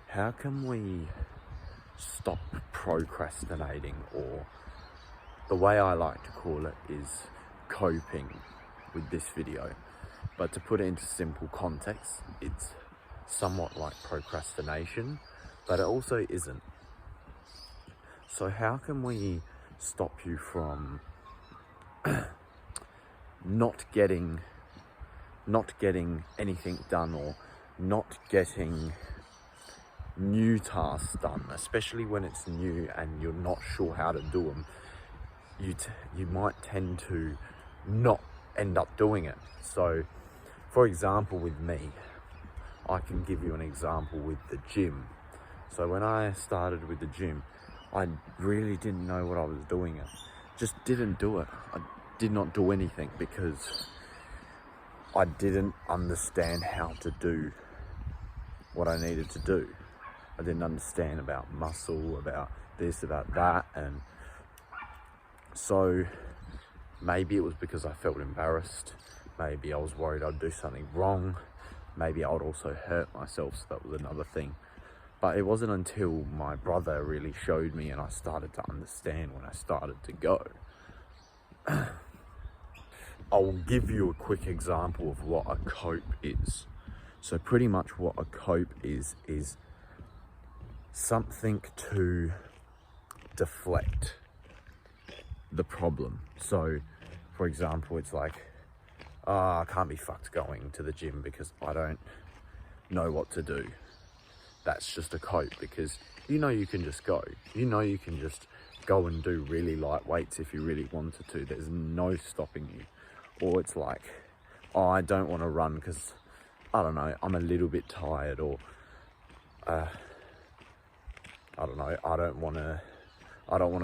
How can we stop procrastinating, or the way I like to call it is coping with this video. But to put it into simple context, it's somewhat like procrastination, but it also isn't. So how can we stop you from not getting anything done, or not getting new tasks done, especially when it's new and you're not sure how to do them? You might tend to not end up doing it. So for example, with me, I can give you an example with the gym. So when I started with the gym, I really didn't know what I was doing. I just didn't do it. I did not do anything because I didn't understand how to do what I needed to do. I didn't understand about muscle, about this, about that. And so maybe it was because I felt embarrassed. Maybe I was worried I'd do something wrong. Maybe I would also hurt myself, so that was another thing. But it wasn't until my brother really showed me and I started to understand when I started to go. I'll give you a quick example of what a cope is. So pretty much what a cope is something to deflect the problem. So for example, it's like, I can't be fucked going to the gym because I don't know what to do. That's just a cope, because you can just go. You can just go and do really light weights if you really wanted to. There's no stopping you. Or it's like, I don't want to run because, I don't know, I'm a little bit tired, or I don't know, I don't want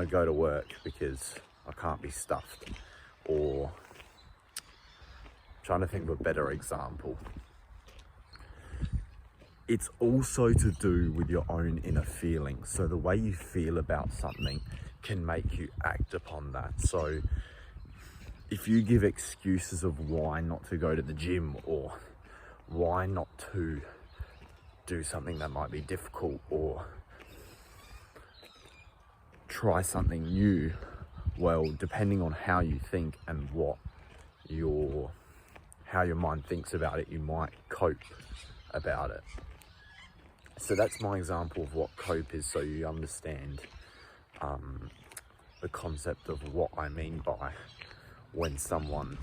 to go to work because I can't be stuffed. Or trying to think of a better example. It's also to do with your own inner feelings. So the way you feel about something can make you act upon that. So if you give excuses of why not to go to the gym, or why not to do something that might be difficult, or try something new, well, depending on how you think and how your mind thinks about it, you might cope about it. So that's my example of what cope is, so you understand the concept of what I mean by when someone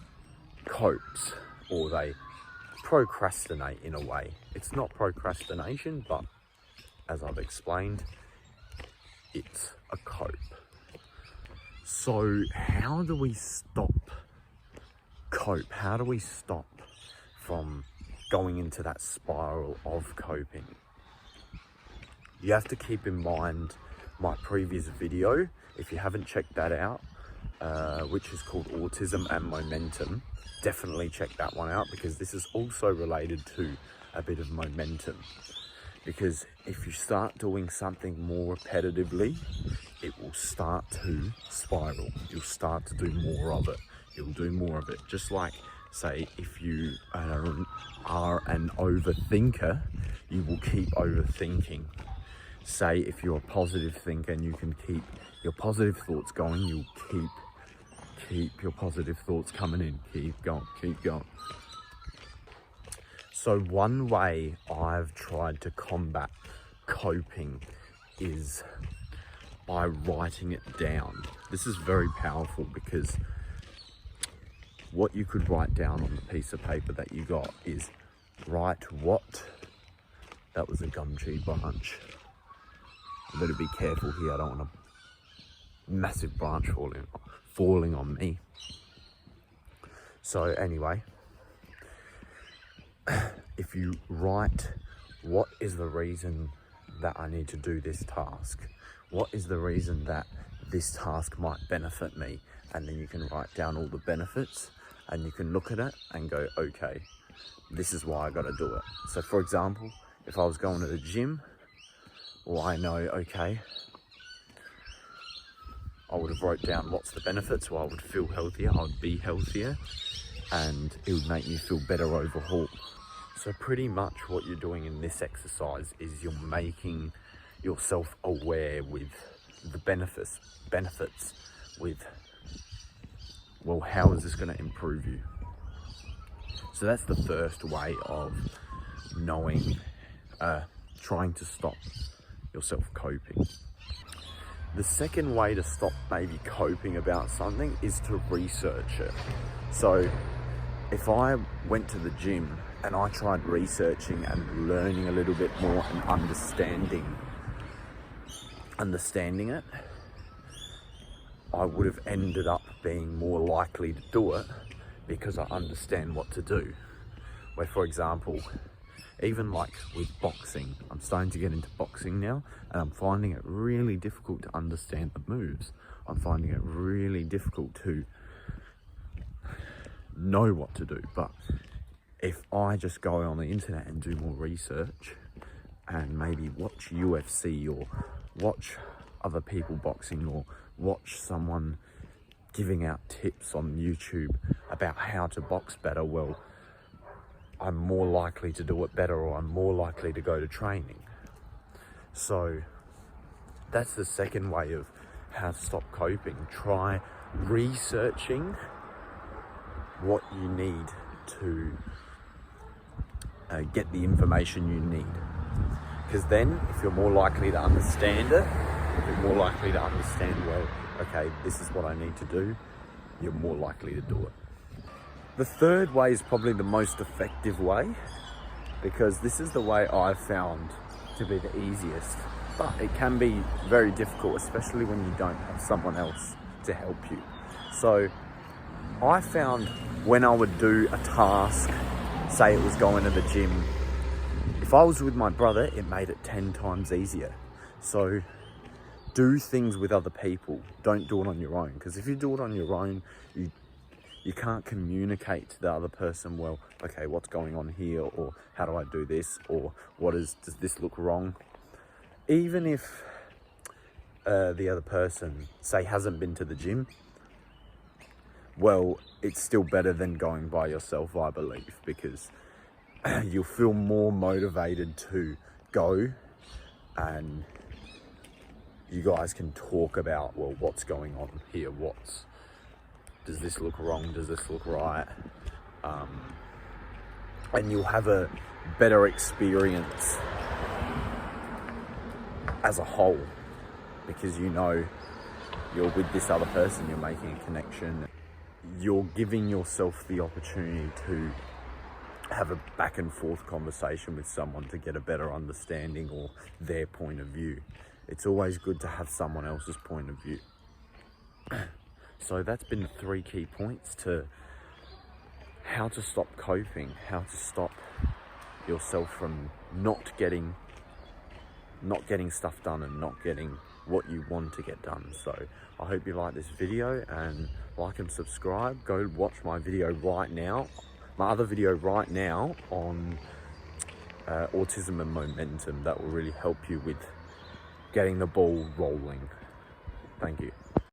copes, or they procrastinate in a way. It's not procrastination, but as I've explained, it's a cope. So how do we stop cope? How do we stop from going into that spiral of coping? You have to keep in mind my previous video, if you haven't checked that out, which is called Autism and Momentum. Definitely check that one out, because this is also related to a bit of momentum. Because if you start doing something more repetitively, it will start to spiral. You'll start to do more of it. You'll do more of it. Just like, say, if you are an overthinker, you will keep overthinking. Say, if you're a positive thinker and you can keep your positive thoughts going, you'll keep your positive thoughts coming in. Keep going. So one way I've tried to combat coping is by writing it down. This is very powerful, because what you could write down on the piece of paper that you got is, that was a gum tree branch. I better be careful here, I don't want a massive branch falling on me. So anyway, if you write, what is the reason that I need to do this task? What is the reason that this task might benefit me? And then you can write down all the benefits, and you can look at it and go, okay, this is why I got to do it. So for example, if I was going to the gym, well, I know, okay, I would have wrote down what's the benefits. Well, I would feel healthier, I would be healthier, and it would make me feel better overall. So pretty much what you're doing in this exercise is you're making yourself aware with the benefits with, well, how is this going to improve you? So that's the first way of knowing, trying to stop yourself coping. The second way to stop maybe coping about something is to research it. So if I went to the gym and I tried researching and learning a little bit more and understanding it, I would have ended up being more likely to do it because I understand what to do. Where, for example, even like with boxing, I'm starting to get into boxing now, and I'm finding it really difficult to understand the moves. I'm finding it really difficult to know what to do. But if I just go on the internet and do more research and maybe watch UFC or watch other people boxing or watch someone giving out tips on YouTube about how to box better, well, I'm more likely to do it better, or I'm more likely to go to training. So that's the second way of how to stop coping. Try researching what you need to get the information you need. Because then, if you're more likely to understand it, you're more likely to understand, well, okay, this is what I need to do, you're more likely to do it. The third way is probably the most effective way, because this is the way I've found to be the easiest, but it can be very difficult, especially when you don't have someone else to help you. So I found when I would do a task, say it was going to the gym, if I was with my brother, it made it 10 times easier. So do things with other people. Don't do it on your own, because if you do it on your own, you can't communicate to the other person, well, okay, what's going on here, or how do I do this, or does this look wrong? Even if the other person, say, hasn't been to the gym, well, it's still better than going by yourself, I believe, because you'll feel more motivated to go, and you guys can talk about, well, what's going on here, does this look wrong, does this look right? And you'll have a better experience as a whole, because you know you're with this other person, you're making a connection, you're giving yourself the opportunity to have a back and forth conversation with someone to get a better understanding or their point of view. It's always good to have someone else's point of view. So that's been the 3 key points to how to stop coping, how to stop yourself from not getting stuff done and not getting what you want to get done. So I hope you like this video, and like and subscribe. Go watch my video right now, my other video right now on autism and momentum. That will really help you with getting the ball rolling. Thank you.